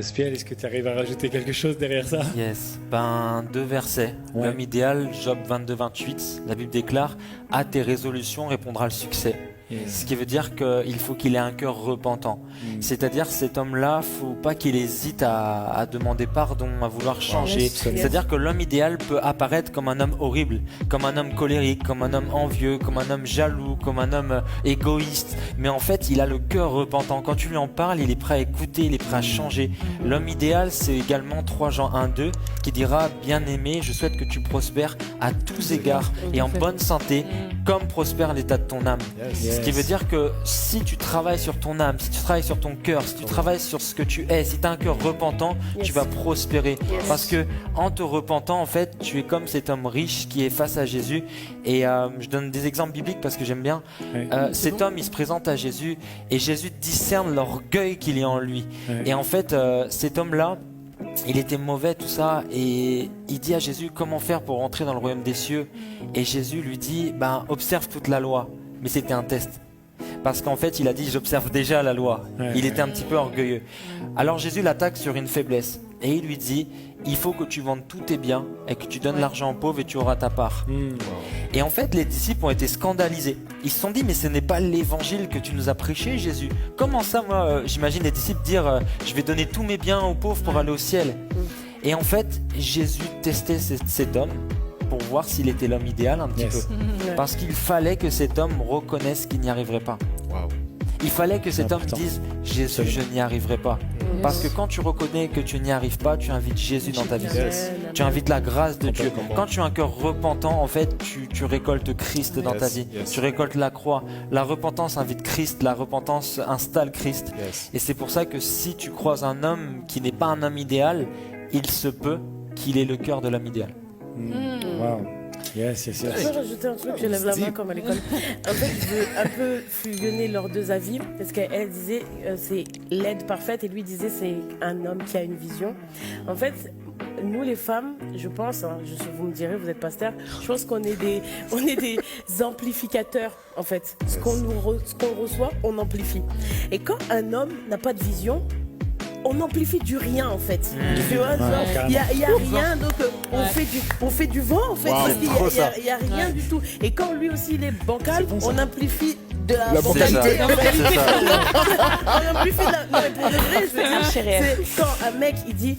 Cospiel, est-ce que tu arrives à rajouter quelque chose derrière ça? Yes, ben 2 versets. Ouais. L'homme idéal, Job 22-28, la Bible déclare: à tes résolutions répondra le succès. Yes. Ce qui veut dire qu'il faut qu'il ait un cœur repentant. C'est-à-dire cet homme-là, faut pas qu'il hésite à demander pardon, à vouloir changer. Yes. C'est-à-dire que l'homme idéal peut apparaître comme un homme horrible, comme un homme colérique, comme un homme envieux, comme un homme jaloux, comme un homme égoïste. Mais en fait, il a le cœur repentant. Quand tu lui en parles, il est prêt à écouter, il est prêt à changer. L'homme idéal, c'est également 3 Jean 1-2 qui dira: bien-aimé, je souhaite que tu prospères à tous égards et en bonne santé, comme prospère l'état de ton âme. Yes. Ce qui veut dire que si tu travailles sur ton âme, si tu travailles sur ton cœur, si tu travailles sur ce que tu es, si tu as un cœur repentant, tu vas prospérer. Parce que en te repentant, en fait, tu es comme cet homme riche qui est face à Jésus. Et je donne des exemples bibliques parce que j'aime bien. Cet homme, il se présente à Jésus et Jésus discerne l'orgueil qu'il y a en lui. Et en fait, cet homme-là, il était mauvais, tout ça, et il dit à Jésus: comment faire pour rentrer dans le royaume des cieux? Et Jésus lui dit: ben, observe toute la loi. Mais c'était un test. Parce qu'en fait, il a dit: j'observe déjà la loi. Il était un petit peu orgueilleux. Alors Jésus l'attaque sur une faiblesse. Et il lui dit: il faut que tu vendes tous tes biens et que tu donnes l'argent aux pauvres et tu auras ta part. Et en fait, les disciples ont été scandalisés. Ils se sont dit: mais ce n'est pas l'évangile que tu nous as prêché, Jésus. Comment ça, moi, j'imagine les disciples dire: je vais donner tous mes biens aux pauvres pour aller au ciel. Et en fait, Jésus testait cet homme pour voir s'il était l'homme idéal un petit peu. Parce qu'il fallait que cet homme reconnaisse qu'il n'y arriverait pas. Il fallait que cet homme dise: Jésus, je n'y arriverai pas. Parce que quand tu reconnais que tu n'y arrives pas, tu invites Jésus dans ta vie. Tu invites la grâce de Dieu. Quand tu as un cœur repentant, en fait, tu récoltes Christ dans ta vie. Tu récoltes la croix. La repentance invite Christ. La repentance installe Christ. Et c'est pour ça que si tu croises un homme qui n'est pas un homme idéal, il se peut qu'il ait le cœur de l'homme idéal. Wow. Yes. Je peux rajouter un truc, je lève la main comme à l'école. En fait, je veux un peu fusionner leurs 2 avis, parce qu'elle disait c'est l'aide parfaite, et lui disait c'est un homme qui a une vision. En fait, nous les femmes, je pense, vous me direz, vous êtes pasteur, je pense qu'on est des amplificateurs, en fait. Ce qu'on reçoit, on amplifie. Et quand un homme n'a pas de vision, on amplifie du rien en fait. Tu vois, il y a rien, donc on fait du vent en fait, parce qu'il y a rien du tout. Et quand lui aussi il est bancal, on amplifie de la bancalité. On amplifie de la... Non mais pour de vrai, je veux dire, c'est quand un mec il dit,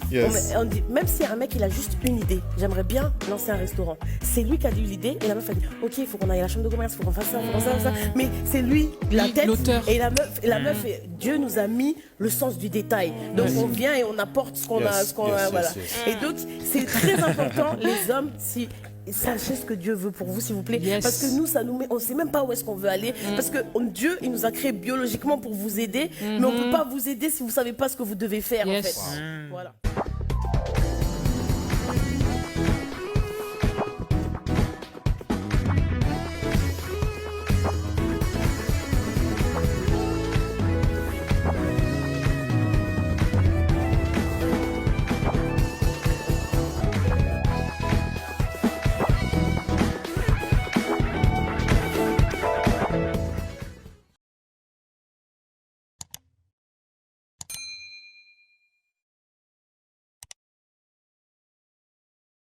on dit, même si un mec il a juste une idée, j'aimerais bien lancer un restaurant. C'est lui qui a eu l'idée et la meuf a dit: ok, il faut qu'on aille à la chambre de commerce, il faut qu'on fasse ça, il faut qu'on fasse ça. Mais c'est lui la tête et la meuf, Dieu nous a mis le sens du détail. Donc on vient et on apporte ce qu'on a, voilà. Et donc c'est très important, les hommes, si sachez ce que Dieu veut pour vous, s'il vous plaît, parce que nous, ça nous met, on sait même pas où est-ce qu'on veut aller, parce que Dieu, il nous a créé biologiquement pour vous aider, mais on peut pas vous aider si vous savez pas ce que vous devez faire en fait. Voilà.